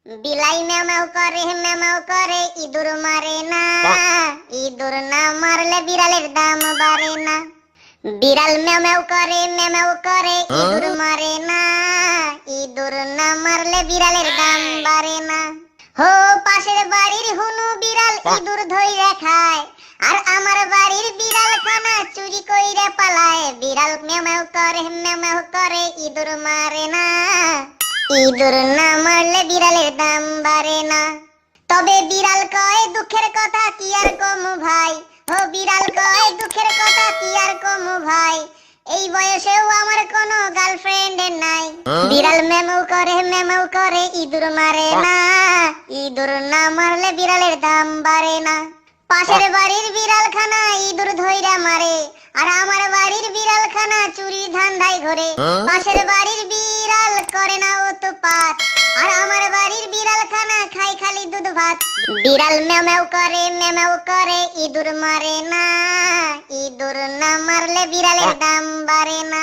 বিলাই ম্যাও করে ইঁদুর মারে না, ইঁদুর না মারলে বিড়ালের দাম বাড়ে না। বিড়াল ম্যাও করে ইঁদুর মারে না, ইঁদুর না মারলে বিড়ালের দাম বাড়ে না। হো পাশের বাড়ির হুনু বিড়াল ইঁদুর ধইরা খায়, আর আমার বাড়ির বিড়াল খানা চুরি কইরা পালায়। বিড়াল ম্যাও করে ইঁদুর মারে না, ইঁদুর না মারলে বিড়ালের দাম বাড়ে না। তবে বিড়াল কয় দুঃখের কথা কি আর কমু ভাই, ও বিড়াল কয় দুঃখের কথা কি আর কমু ভাই, এই বয়সেও আমার কোনো গার্লফ্রেন্ড নাই। বিড়াল ম্যাও করে ইঁদুর মারে না, ইঁদুর না মারলে বিড়ালের দাম বাড়ে না। পাশের বাড়ির বিড়াল খানা ইঁদুর ধইরা মারে, আর আমার বাড়ির বিড়াল খানা চুরি ধান্দায় ঘরে। পাশের বাড়ির বিড়াল করে না উৎপাত, আর আমার বাড়ির বিড়াল খানা খাই খালি দুধ ভাত। বিড়াল ম্যাও করে ইঁদুর মারে না, ইঁদুর না মারলে বিড়ালের দাম বাড়ে না।